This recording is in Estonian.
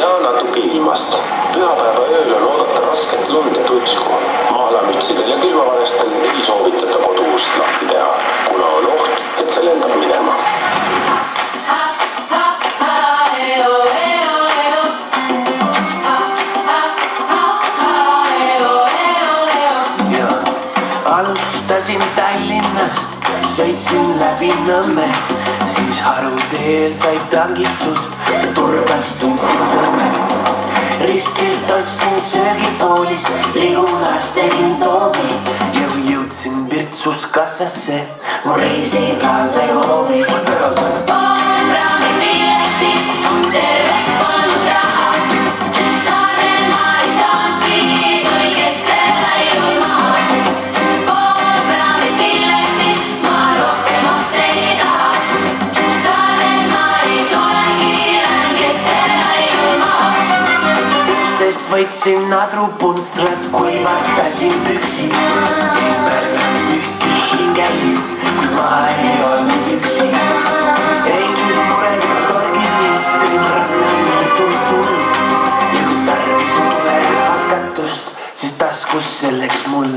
ja natuke ilmast. Pühapäeva ööl on oodata rasket lund ja tutsku. Maalamütsidel ja külmavarestel ei soovitata koduust lahti teha, kuna on oht, et see lendab minema. Alustasin Tallinnast, sõitsin läbi Nõmme, siis Haruteel sai tangitud ja Turbas tundsin tõmmet. Ristilt ostsin söögipoolist, Ligunas tegin toomi ja kui jõudsin Virtsus kassasse, mu reisiplaan sai hoobi. Võtsin nadrupuntra, kuivatasin püksi. Ei märganud ühtki hingelist, kui ma ei olnud üksi. Ei nüüd mured, torgin mind, tõin rannani tull. Ja kui tarvis mulle hakatust, siis taskus selleks mul.